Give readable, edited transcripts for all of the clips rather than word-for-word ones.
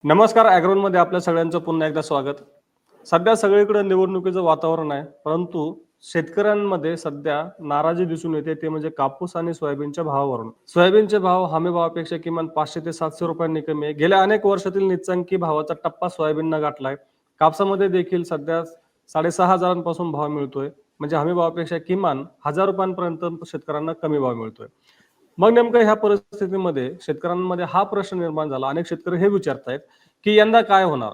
नमस्कार. ॲग्रोनमध्ये आपल्या सगळ्यांचं पुन्हा एकदा स्वागत. सध्या सगळीकडे निवडणुकीचं वातावरण आहे, परंतु शेतकऱ्यांमध्ये सध्या नाराजी दिसून येते, ते म्हणजे कापूस आणि सोयाबीनच्या भावावरून. सोयाबीनचे भाव हमीभावापेक्षा किमान 500 ते 700 रुपयांनी कमी आहे. गेल्या अनेक वर्षातील नीचांकी भावाचा टप्पा सोयाबीननं गाठलाय. कापसामध्ये देखील सध्या 6,500 पासून भाव मिळतोय. म्हणजे हमीभावापेक्षा किमान 1000 रुपयांपर्यंत शेतकऱ्यांना कमी भाव मिळतोय. मग नेमकं ह्या परिस्थितीमध्ये शेतकऱ्यांमध्ये हा प्रश्न निर्माण झाला. अनेक शेतकरी हे विचारतायत, की यंदा काय होणार?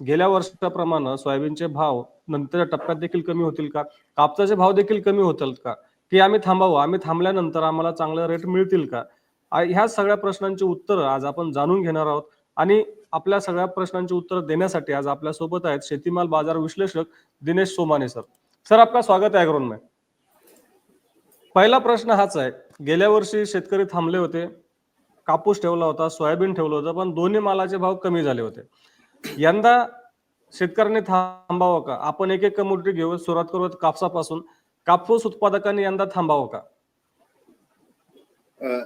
गेल्या वर्षाप्रमाणे सोयाबीनचे भाव नंतरच्या टप्प्यात देखील कमी होतील का? कापसाचे भाव देखील कमी होतील का? की आम्ही थांबावं? आम्ही थांबल्यानंतर आम्हाला चांगले रेट मिळतील का? ह्या सगळ्या प्रश्नांची उत्तरं आज आपण जाणून घेणार आहोत आणि आपल्या सगळ्या प्रश्नांची उत्तरं देण्यासाठी आज आपल्यासोबत आहेत शेतीमाल बाजार विश्लेषक दिनेश सोमाने सर. सर, आपका स्वागत आहे ॲग्रोन में. पहिला प्रश्न हाच आहे, गेल्या वर्षी शेतकरी थांबले होते, कापूस ठेवला होता, सोयाबीन ठेवलं होतं, पण दोन्ही मालाचे भाव कमी झाले होते. यंदा शेतकऱ्यांनी थांबावं का? आपण एक एक कमोडिटी घेऊ. सुरुवात करूयात कापसापासून. कापूस उत्पादकांनी यंदा थांबावं का?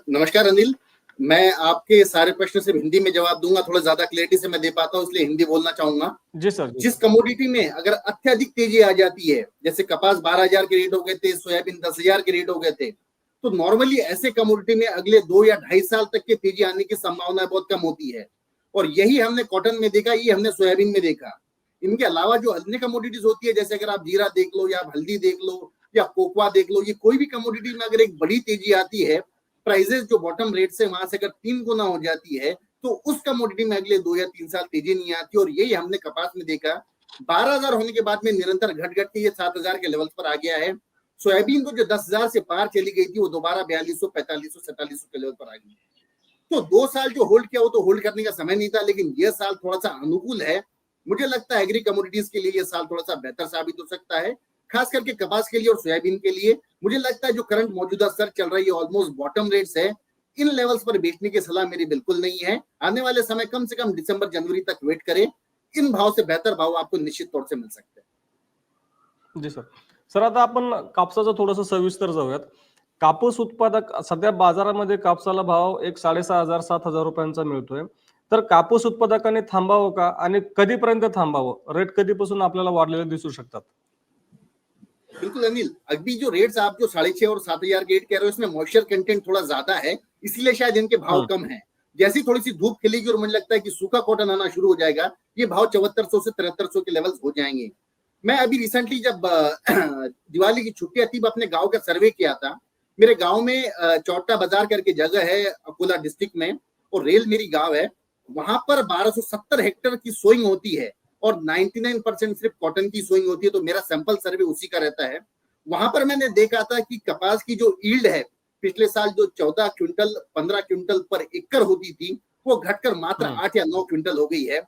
नमस्कार अनिल, मैं आपके सारे प्रश्न सिर्फ हिंदी में जवाब दूंगा, थोड़ा ज्यादा क्लैरिटी से मैं दे पाता हूँ इसलिए हिंदी बोलना चाहूंगा। जी सर। जिस कमोडिटी में अगर अत्यधिक तेजी आ जाती है, जैसे कपास 12,000 के रेट हो गए थे, सोयाबीन 10,000 के रेट हो गए थे, तो नॉर्मली ऐसे कमोडिटी में अगले 2 या 2.5 साल तक के तेजी आने की संभावना बहुत कम होती है। और यही हमने कॉटन में देखा, ये हमने सोयाबीन में देखा। इनके अलावा जो अन्य कमोडिटीज होती है, जैसे अगर आप जीरा देख लो या हल्दी देख लो या कोकोआ देख लो, ये कोई भी कमोडिटी में अगर एक बड़ी तेजी आती है, प्राइजेस जो बॉटम रेट से वहां से अगर 3 गुना हो जाती है, तो उस कमोडिटी में अगले 2 या 3 साल तेजी नहीं आती। और यही हमने कपास में देखा, 12,000 होने के बाद में निरंतर घट घट के ये 7,000 के लेवल पर आ गया है। सोयाबीन तो जो 10,000 से पार चली गई थी, वो दोबारा 4200, 4500, 4700 के लेवल पर आ गई। तो 2 साल जो होल्ड किया, वो तो होल्ड करने का समय नहीं था, लेकिन ये साल थोड़ा सा अनुकूल है। मुझे लगता है एग्री कमोडिटीज के लिए ये साल थोड़ा सा बेहतर साबित हो सकता है, खास करके कपास के लिए और सोयाबीन के लिए। मुझे लगता है जो करंट मौजूदा स्तर चल रही है, ऑलमोस्ट बॉटम रेट्स है, इन लेवल्स पर बेचने की सलाह मेरी बिल्कुल नहीं है। आने वाले समय कम से कम दिसंबर जनवरी तक वेट करें, इन भाव से बेहतर भाव आपको निश्चित तौर से मिल सकते हैं। जी सर. सर, आता आपण कापसाचं थोडंसं सविस्तर जाऊयात. कापूस उत्पादक सध्या बाजारामध्ये कापसाला भाव एक 6,500 7,000 रुपयांचा मिळतोय. तर कापूस उत्पादकांनी थांबावं का आणि कधीपर्यंत थांबावं? रेट कधीपासून आपल्याला वाढलेले दिसू शकतात? बिल्कुल अनिल, अभी जो रेट्स आप जो 6,500 और 7,000 के रेट कह रहे हो, इसमें मॉइस्चर कंटेंट थोड़ा ज्यादा है, इसलिए शायद इनके भाव कम है। जैसी थोड़ी सी धूप खिलेगी और मुझे लगता है कि सूखा कॉटन आना शुरू हो जाएगा, ये भाव 7400 से 7300 के लेवल्स हो जाएंगे। मैं अभी रिसेंटली जब दिवाली की छुट्टियां थी, अपने गांव का सर्वे किया था। मेरे गांव में चौटा बाजार करके जगह है अकोला डिस्ट्रिक्ट में, और रेल मेरी गांव है। वहां पर 1270 हेक्टेयर की सोइंग होती है और 99% सिर्फ कॉटन की सोइंग होती है, तो मेरा सैंपल सर्वे उसी का रहता है। वहां पर मैंने देखा था कि कपास की जो ईल्ड है, पिछले साल जो 14 क्विंटल 15 क्विंटल पर एकड़ होती थी, वो घटकर मात्र 8 या 9 क्विंटल हो गई है।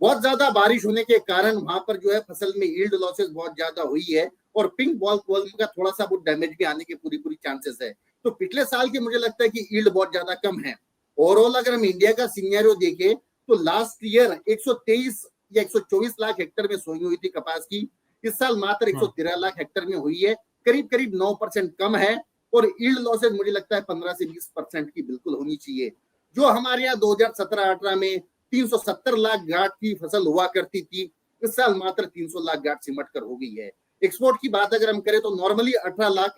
बहुत ज्यादा बारिश होने के कारण वहां पर जो है फसल में ईल्ड लॉसेस बहुत ज्यादा हुई है, और पिंक बॉल वर्म का थोड़ा सा वो डैमेज भी आने के पूरी चांसेस है। तो पिछले साल के मुझे लगता है कि ईल्ड बहुत ज्यादा कम है। ओवरऑल अगर हम इंडिया का सिनेरियो देखें, तो लास्ट ईयर 123 या 124 लाख हेक्टेयर में सोई हुई थी कपास की, इस साल मात्र 113 लाख हेक्टेयर में हुई है, करीब करीब 9% कम है। और ईल्ड लॉसेज मुझे लगता है 15 से 20% की बिल्कुल होनी चाहिए। जो हमारे यहाँ 2017-18 में 370 लाख गांठ की फसल हुआ करती थी, इस साल मात्र 300 लाख गांठ सिमट कर हो गई है। एक्सपोर्ट की बात अगर हम करें तो नॉर्मली 18 लाख,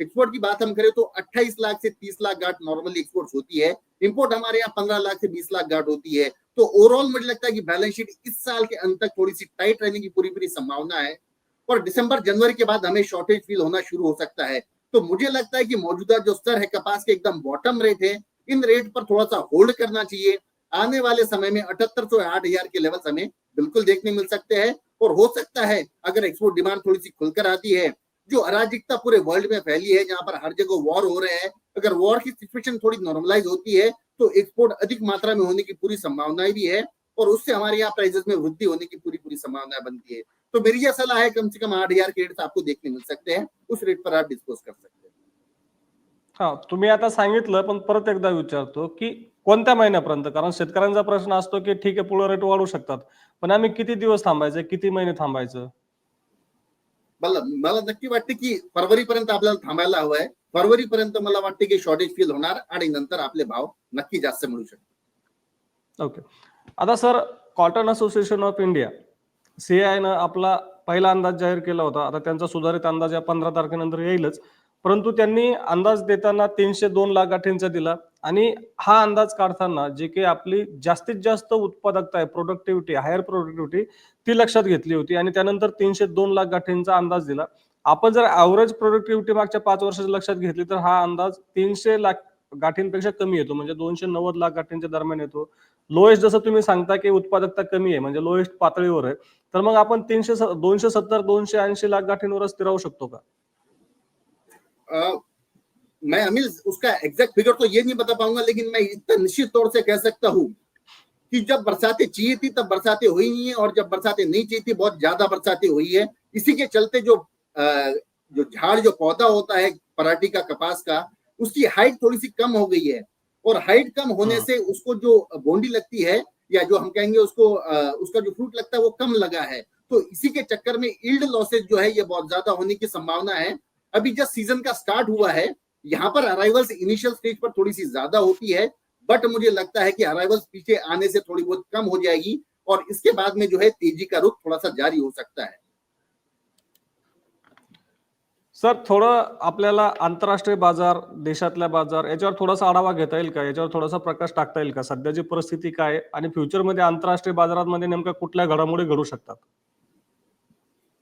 एक्सपोर्ट की बात हम करें तो 28 लाख से 30 लाख गांठ नॉर्मली एक्सपोर्ट होती है। इंपोर्ट हमारे यहाँ 15 लाख से 20 लाख गांठ होती है। तो ओवरऑल मुझे लगता है कि बैलेंस शीट इस साल के अंत तक थोड़ी सी टाइट रहने की पूरी संभावना है, और दिसंबर जनवरी के बाद हमें शॉर्टेज फील होना शुरू हो सकता है। तो मुझे लगता है कि मौजूदा जो स्तर है कपास के एकदम बॉटम रेट है, इन रेट पर थोड़ा सा होल्ड करना चाहिए। आने वाले समय में 7800 या 8,000 के लेवल्स हमें बिल्कुल देखने मिल सकते हैं। और हो सकता है अगर एक्सपोर्ट डिमांड थोड़ी सी खुलकर आती है, जो अराजकता पूरे वर्ल्ड में फैली है, जहां पर हर जगह वॉर हो रहे हैं, अगर वॉर की सिचुएशन थोड़ी नॉर्मलाइज होती है, तो एक्सपोर्ट अधिक मात्रा में होने की पूरी संभावनाएं भी है, और उससे हमारे यहाँ प्राइसेस में वृद्धि होने की पूरी संभावना बनती है। तो मेरी यह सलाह है, कम से कम 8,000 के रेट आपको देखने मिल सकते हैं, उस रेट पर आप डिस्पोज कर सकते हैं। हा, तुम्ही आता सांगितलं, पण परत एकदा विचारतो की कोणत्या महिन्यापर्यंत? कारण शेतकऱ्यांचा प्रश्न असतो की ठीक आहे, पुढे रेट वाढू शकतात, पण आम्ही किती दिवस थांबायचं, किती महिने थांबायचं? मला नक्की वाटते की फरवरीपर्यंत आपल्याला थांबायला हवंय। फरवरीपर्यंत मला वाटते की शॉर्टेज फील होणार आणि नंतर आपले भाव नक्की जास्त मिळू शकतात। ओके. आता sir, cotton association of India CAI न आपला पहिला अंदाज जाहीर केला होता. आता त्यांचा सुधारित अंदाज या 15 तारखेनंतर येईलच. परंतु त्यांनी अंदाज देताना 302 लाख गाठींचा दिला आणि हा अंदाज काढताना जे काही आपली जास्तीत जास्त उत्पादकता आहे, प्रोडक्टिव्हिटी, हायर प्रोडक्टिव्हिटी ती लक्षात घेतली होती आणि त्यानंतर 302 लाख गाठींचा अंदाज दिला. आपण जर ॲव्हरेज प्रोडक्टिव्हिटी मागच्या 5 वर्षाची लक्षात घेतली तर हा अंदाज 300 लाख गाठींपेक्षा कमी येतो, म्हणजे 290 लाख गाठींच्या दरम्यान येतो. लोएस्ट जसं तुम्ही सांगता की उत्पादकता कमी आहे, म्हणजे लोएस्ट पातळीवर आहे, तर मग आपण 270 280 लाख गाठींवरच स्थिरावू शकतो का? मैं अनिल उसका एग्जैक्ट फिगर तो ये नहीं बता पाऊंगा, लेकिन मैं इतना निश्चित तौर से कह सकता हूँ कि जब बरसातें चाहिए थी तब बरसातें हुई नहीं है, और जब बरसातें नहीं चाहिए थी बहुत ज्यादा बरसातें हुई है। इसी के चलते जो झाड़, जो पौधा होता है पराठी का, कपास का, उसकी हाइट थोड़ी सी कम हो गई है, और हाइट कम होने से उसको जो बोंडी लगती है, या जो हम कहेंगे उसको उसका जो फ्रूट लगता है वो कम लगा है। तो इसी के चक्कर में यील्ड लॉसेज जो है ये बहुत ज्यादा होने की संभावना है। अभी जस्ट सीजन का स्टार्ट हुआ है, यहाँ पर अराइवल्स इनिशियल स्टेज पर थोड़ी सी ज्यादा होती है, बट मुझे लगता है कि अराइवल्स पीछे आने से थोड़ी बहुत कम हो जाएगी, और इसके बाद में जो है तेजी का रुख थोड़ा सा जारी हो सकता है। सर, थोडं आपल्याला आंतरराष्ट्रीय बाजार, देशातल्या बाजार याच्यावर थोडासा आढावा घेता येईल का? याच्यावर थोडासा प्रकाश टाकता येईल का? सध्याची परिस्थिती काय आहे आणि फ्युचरमध्ये आंतरराष्ट्रीय बाजारांमध्ये नेमक्या कुठल्या घडामोडी घडू शकतात?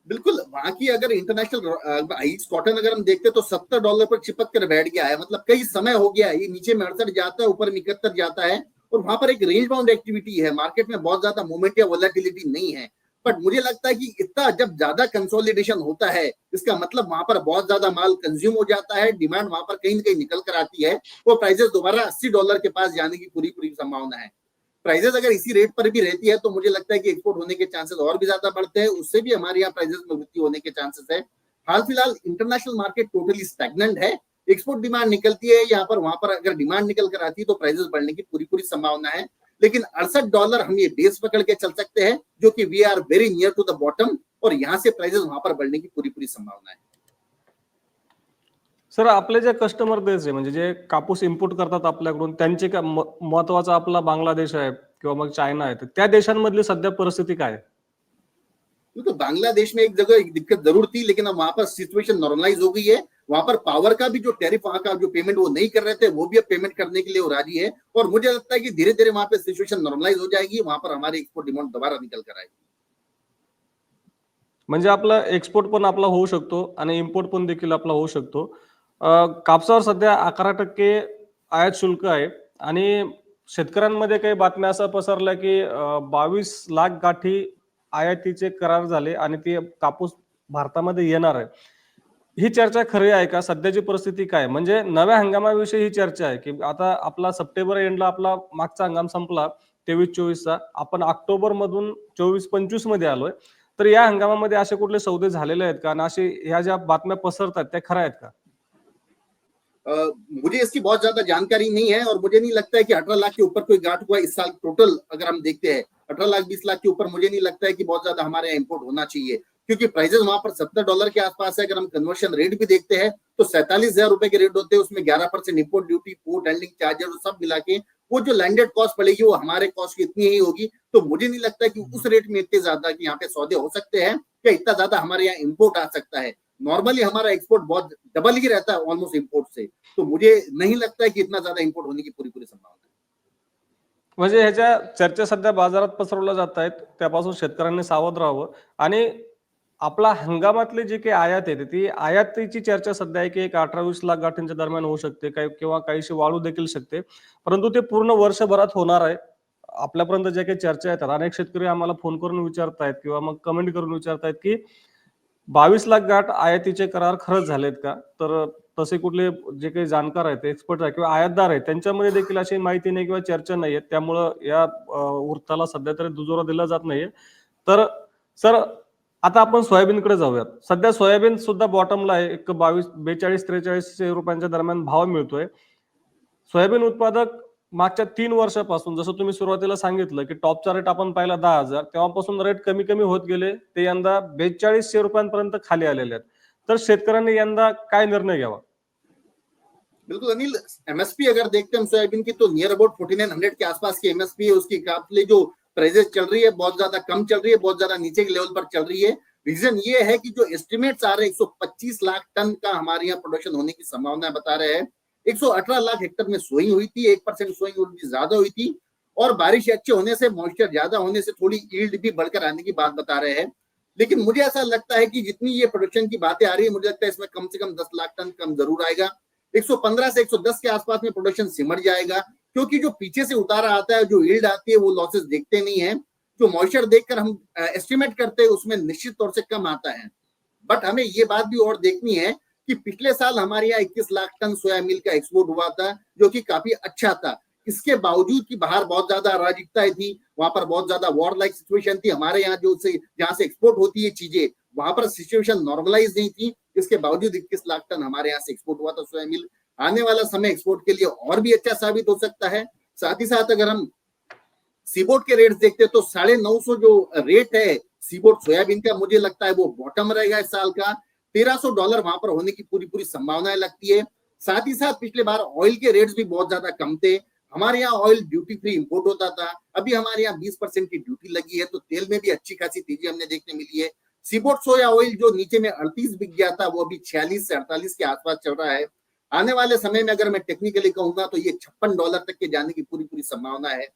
बिल्कुल, वहां की अगर इंटरनेशनल आइस कॉटन अगर हम देखते तो $70 पर चिपक कर बैठ गया है, मतलब कई समय हो गया है, ये नीचे में 68 जाता है, ऊपर में 71 जाता है, और वहां पर एक रेंज बाउंड एक्टिविटी है, मार्केट में बहुत ज्यादा मूवमेंट या वोलेटिलिटी नहीं है। बट मुझे लगता है कि इतना जब ज्यादा कंसोलिडेशन होता है, इसका मतलब वहां पर बहुत ज्यादा माल कंज्यूम हो जाता है, डिमांड वहां पर कहीं ना कहीं निकल कर आती है, वो प्राइसेस दोबारा $80 के पास जाने की पूरी पूरी संभावना है। प्राइजेस अगर इसी रेट पर भी रहती है तो मुझे लगता है कि एक्सपोर्ट होने के चांसेस और भी ज्यादा बढ़ते हैं, उससे भी हमारे यहाँ प्राइजेस में वृद्धि होने के चांसेस है। हाल फिलहाल इंटरनेशनल मार्केट टोटली स्टैग्नेंट है, एक्सपोर्ट डिमांड निकलती है यहाँ पर, वहां पर अगर डिमांड निकल कर आती है तो प्राइजेस बढ़ने की पूरी पूरी संभावना है। लेकिन $68 हम ये बेस पकड़ के चल सकते हैं, जो कि we are very near to the bottom, और यहाँ से प्राइजेस वहां पर बढ़ने की पूरी पूरी संभावना है। सर, आपले जे कस्टमर बेस आहे, म्हणजे जे कापूस इम्पोर्ट करतात आपल्याकडून, त्यांचे का महत्वाचा आपला बांगलादेश आहे किंवा मग चायना आहे, तर त्या देशांमधली सध्या परिस्थिती काय आहे? तो बांग्लादेश में एक जगह एक दिक्कत जरूर थी, लेकिन अब वहां पर सिचुएशन नॉर्मलाइज हो गई है। वहां पर पावर का भी जो टैरिफ, वहां का जो पेमेंट वो नहीं कर रहे थे, वो भी अब पेमेंट करने के लिए वो राजी है, और मुझे लगता है कि धीरे धीरे वहां पर सिचुएशन नॉर्मलाइज हो जाएगी, वहां पर हमारी एक्सपोर्ट डिमांड दोबारा निकल कर आएगी। म्हणजे आपला एक्सपोर्ट पण आपला होऊ शकतो आणि इम्पोर्ट पण देखील आपला होऊ शकतो. कापसावर सध्या 11% आयात शुल्क आहे आणि शेतकऱ्यांमध्ये काही बातम्या असा पसरल्या की 22 लाख गाठी आयातीचे करार झाले आणि ते कापूस भारतामध्ये येणार आहे. ही चर्चा खरी आहे का? सध्याची परिस्थिती काय आहे? म्हणजे नव्या हंगामाविषयी ही चर्चा आहे की आता आपला सप्टेंबर एंडला आपला मागचा हंगाम संपला 23-24 चा. आपण ऑक्टोबर मधून 24-25 मध्ये आलोय. तर या हंगामामध्ये असे कुठले सौदे झालेले आहेत का? आणि असे ह्या ज्या बातम्या पसरतात त्या खऱ्या आहेत का? मुझे इसकी बहुत ज्यादा जानकारी नहीं है, और मुझे नहीं लगता है कि 18 लाख के ऊपर कोई गांठ हुआ इस साल टोटल अगर हम देखते हैं। 18 लाख 20 लाख के ऊपर मुझे नहीं लगता है कि बहुत ज्यादा हमारे यहाँ इम्पोर्ट होना चाहिए, क्योंकि प्राइजेस वहां पर $70 के आसपास है। अगर हम कन्वर्शन रेट भी देखते हैं तो 47,000 रुपए के रेट होते हैं, उसमें 11% import duty, port handling charges सब मिला के वो जो लैंडेड कॉस्ट पड़ेगी वो हमारे कॉस्ट की इतनी ही होगी। तो मुझे नहीं लगता कि उस रेट में इतने ज्यादा कि यहाँ पे सौदे हो सकते हैं, या इतना ज्यादा हमारे यहाँ इम्पोर्ट आ सकता है। नॉर्मली हमारा एक्सपोर्ट बहुत डबल ही रहता है ऑलमोस्ट इम्पोर्ट से, तो मुझे नहीं लगता है कि इतना ज्यादा इम्पोर्ट होने की पूरी पूरी संभावना है। म्हणजे ह्याच्या चर्चा सध्या बाजारात पसरवल्या जात आहेत, त्यापासून शेतकऱ्यांनी सावध राहावं. आणि आपला हंगामातली जी काही आयात आहे ती आयातीची चर्चा सध्या आहे की एक 18-20 लाख गाठींच्या दरम्यान होऊ शकते, काही किंवा काहीशी वाढू देखील शकते, परंतु ते पूर्ण वर्षभरात होणार आहे. आपल्यापर्यंत जे काही चर्चा येतात, अनेक शेतकरी आम्हाला फोन करून विचारतायत किंवा मग कमेंट करून विचारतायत की 22 लाख गाठ आयातीचे करार खरंच झालेत का? तर तसे कुठले जे काही जाणकार आहेत, एक्सपर्ट आहेत किंवा आयातदार आहेत, त्यांच्यामध्ये देखील अशी माहिती नाही किंवा चर्चा नाहीये. त्यामुळं या वृत्ताला सध्या तरी दुजोरा दिला जात नाहीये. तर सर, आता आपण सोयाबीनकडे जाऊयात. सध्या सोयाबीन सुद्धा बॉटमला आहे. एक 42-43 रुपयांच्या दरम्यान भाव मिळतोय. सोयाबीन उत्पादक मागच्या 3 वर्षापासून, जसं तुम्ही सुरुवातीला सांगितलं की टॉपचा रेट आपण पाहिला 10,000, तेव्हापासून रेट कमी कमी होत गेले. ते यंदा 4200 रुपयांपर्यंत खाली आलेले आहेत. तर शेतकऱ्यांनी यंदा काय निर्णय घ्यावा? बिल्कुल अनिल, एमएसपी अगर देखते हैं हम सोयाबीन की तो नियर अबाउट 4900 के आसपास की एमएसपी है उसकी। काफले जो प्राइजेस चल रही है बहुत ज्यादा कम चल रही है, बहुत ज्यादा नीचे के लेवल पर चल रही है। रीजन ये है कि जो एस्टिमेट्स आ रहे हैं 125 लाख टन का हमारे यहाँ प्रोडक्शन होने की संभावना बता रहे हैं। 118 लाख हेक्टर में सोइंग हुई थी, 1% सोइंग ज्यादा हुई थी, और बारिश अच्छे होने से, मॉइस्चर ज्यादा होने से थोड़ी यील्ड भी बढ़कर आने की बात बता रहे हैं। लेकिन मुझे ऐसा लगता है कि जितनी ये प्रोडक्शन की बातें आ रही है, मुझे लगता है इसमें कम से कम 10 लाख टन कम जरूर आएगा। 115 से 110 के आसपास में प्रोडक्शन सिमट जाएगा, क्योंकि जो पीछे से उतारा आता है, जो यील्ड आती है, वो लॉसेस देखते नहीं है। जो मॉइस्चर देखकर हम एस्टिमेट करते हैं उसमें निश्चित तौर से कम आता है। बट हमें ये बात भी और देखनी है कि पिछले साल हमारे यहाँ 21 लाख टन सोया मिल का एक्सपोर्ट हुआ था, जो कि काफी अच्छा था। इसके बावजूद कि बाहर बहुत ज्यादा अराजकताएं थी, वहां पर बहुत ज्यादा वॉर लाइक सिचुएशन थी, हमारे यहाँ जहाँ से एक्सपोर्ट होती है चीजें, वहां पर सिचुएशन नॉर्मलाइज नहीं थी। इसके बावजूद 21 लाख टन हमारे यहाँ से एक्सपोर्ट हुआ था सोया मिल। आने वाला समय एक्सपोर्ट के लिए और भी अच्छा साबित हो सकता है। साथ ही साथ अगर हम सीबोर्ड के रेट देखते हैं तो $950 जो रेट है सीबोर्ड सोयाबीन का, मुझे लगता है वो बॉटम रहेगा इस साल का। $1300 वहां पर होने की पूरी संभावनाएं लगती है। साथ ही साथ पिछले बार ऑयल के रेट्स भी बहुत ज्यादा कम थे। हमारे यहाँ ऑयल ड्यूटी फ्री इंपोर्ट होता था, अभी हमारे यहाँ 20% की ड्यूटी लगी है, तो तेल में भी अच्छी खासी तेजी हमने देखने मिली है। सीबोर्ड सोया ऑयल जो नीचे में 38 बिक गया था, वो अभी 46 से 48 के आसपास चल रहा है। आने वाले समय में अगर मैं टेक्निकली कहूंगा तो ये $56 तक के जाने की पूरी संभावना है।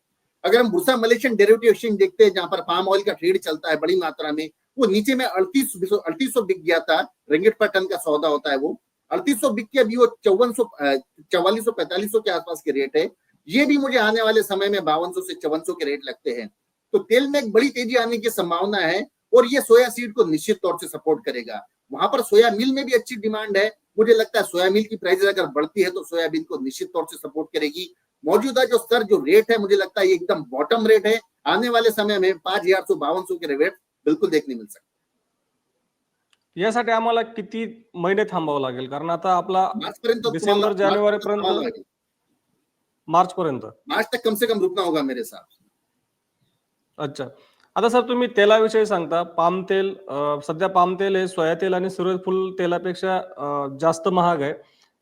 अगर हम बुर्सा मलेशियन डेरिवेटिव एक्सचेंज देखते हैं, जहां पर पाम ऑयल का ट्रेड चलता है बड़ी मात्रा में, वो नीचे में 3800 बिक गया था। रिंगिट पर टन का सौदा होता है, वो 3800 बिक के अभी वो 4445 के आसपास के रेट है। ये भी मुझे आने वाले समय में 5200 से 5400 के रेट लगते हैं। तो तेल में एक बड़ी तेजी आने की संभावना है, और ये सोया सीड को निश्चित तौर से सपोर्ट करेगा। वहां पर सोया मिल में भी अच्छी डिमांड है। मुझे लगता है सोया मिल की प्राइस अगर बढ़ती है तो सोयाबीन को निश्चित तौर से सपोर्ट करेगी। मौजूदा जो स्तर, जो रेट है, मुझे लगता है ये एकदम बॉटम रेट है। आने वाले समय में 5100-5200 के रेट बिल्कुल देखने मिल सकते। यासाठी आम्हाला किती महिने थांबावं लागेल? कारण आता आपला मार्च डिसेंबर जानेवारी पर्यंत, मार्च पर्यंत, मार्च तक कम से कम रुकना होगा मेरे हिसाब से। अच्छा. आता सर तुम्ही तेलाविषयी सांगता. पाम तेल, सध्या पाम तेल हे सोया तेल आणि सूर्यफूल तेलापेक्षा जास्त महाग आहे.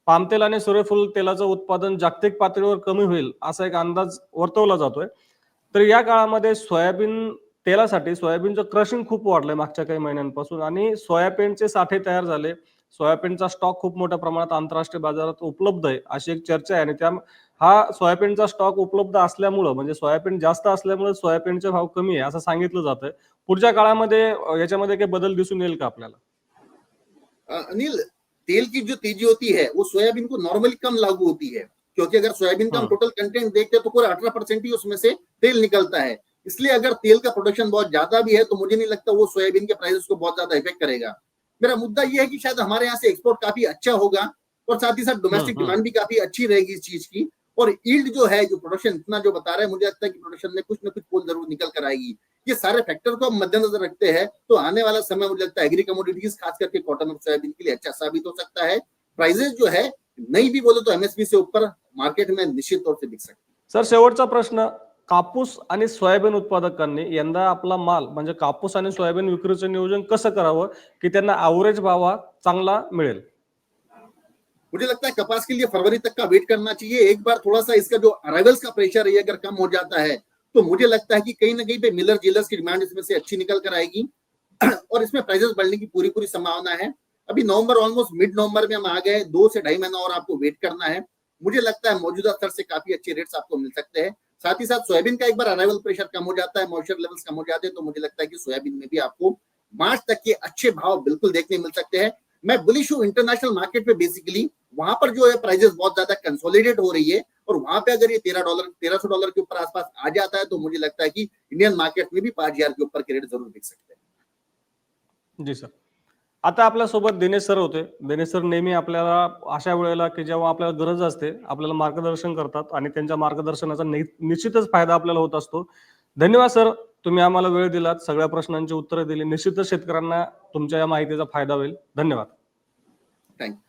पाम तेल आणि सूर्यफूल तेलाचं उत्पादन जागतिक पातळीवर कमी होईल असा एक अंदाज वर्तवला जातोय. तर या काळामध्ये सोयाबीन तेलासाठी सोयाबीनचं क्रशिंग खूप वाढलंय मागच्या काही महिन्यांपासून, आणि सोयाबीनचे साठे तयार झाले. सोयाबीनचा स्टॉक खूप मोठ्या प्रमाणात आंतरराष्ट्रीय बाजारात उपलब्ध आहे अशी एक चर्चा आहे, आणि त्या हा सोयाबीनचा स्टॉक उपलब्ध असल्यामुळं, म्हणजे सोयाबीन जास्त असल्यामुळे सोयाबीनचे भाव कमी आहे असं सांगितलं जातंय. पुढच्या काळामध्ये याच्यामध्ये काही बदल दिसून येईल का आपल्याला? अनिल, तेल की जो तेजी होती है वो सोयाबीन को नॉर्मली कम लागू होती है, क्योंकि अगर सोयाबीन का हम टोटल कंटेंट देखते हैं तो पूरा 18% ही उसमें से तेल निकलता है। इसलिए अगर तेल का प्रोडक्शन बहुत ज्यादा भी है तो मुझे नहीं लगता वो सोयाबीन के प्राइसेस को बहुत ज्यादा इफेक्ट करेगा। मेरा मुद्दा ये है कि शायद हमारे यहाँ से एक्सपोर्ट काफी अच्छा होगा, और साथ ही साथ डोमेस्टिक डिमांड भी काफी अच्छी रहेगी इस चीज की। और यील्ड जो है, जो प्रोडक्शन इतना जो बता रहा है, मुझे लगता है कि प्रोडक्शन में कुछ ना कुछ पोल जरूर निकल कर आएगी। ये सारे फैक्टर को हम मद्देनजर रखते हैं तो आने वाला समय मुझे लगता है एग्री कमोडिटीज खास करके कॉटन और सोयाबीन के लिए अच्छा साबित हो सकता है। प्राइसेस जो है नहीं भी बोले तो एमएसपी से ऊपर मार्केट में निश्चित तौर से बिक सकते हैं। सर शेवटचा प्रश्न, कापूस आणि सोयाबीन उत्पादकांनी यंदा आपला माल म्हणजे कापूस आणि सोयाबीन विक्रीचं नियोजन कसं करावं की त्यांना ॲव्हरेज भाव चांगला मिळेल? मुझे लगता है कपास के लिए फरवरी तक का वेट करना चाहिए। एक बार थोड़ा सा इसका जो अराइवल्स का प्रेशर है अगर कम हो जाता है तो मुझे लगता है कि कहीं ना कहीं पे मिलर जीलर्स की डिमांड इसमें से अच्छी निकल कर आएगी और इसमें प्राइसेस बढ़ने की पूरी संभावना है। अभी नवंबर, ऑलमोस्ट मिड नवंबर में हम आ गए, 2 से 2.5 महीना और आपको वेट करना है। मुझे लगता है मौजूदा स्तर से काफी अच्छे रेट्स आपको मिल सकते हैं। साथ ही साथ सोयाबीन का एक बार अराइवल प्रेशर कम हो जाता है, मॉइस्चर लेवल्स कम हो जाते हैं, तो मुझे लगता है कि सोयाबीन में भी आपको मार्च तक के अच्छे भाव बिल्कुल देखने मिल सकते हैं। मैं बुलिश हूँ इंटरनेशनल मार्केट पे। बेसिकली वहां पर जो है प्राइसेस बहुत ज्यादा कंसोलिडेट हो रही है, और वहां पे अगर ये $1300 के ऊपर आसपास आ जाता है तो मुझे लगता है कि इंडियन मार्केट में भी 5000 के ऊपर के रेट जरूर दिख सकते हैं। जी सर. आता आपल्यासोबत दिनेश सर होते. दिनेश सर नेहमी आपल्याला अशा वेळेला की जेव्हा आपल्याला गरज असते आपल्याला मार्गदर्शन करतात, आणि त्यांच्या मार्गदर्शनाचा निश्चितच फायदा आपल्याला होत असतो. धन्यवाद सर, तुम्ही आम्हाला वेळ दिलात, सगळ्या प्रश्नांची उत्तरं दिली. निश्चितच शेतकऱ्यांना तुमच्या या माहितीचा फायदा होईल. धन्यवाद. Thank you.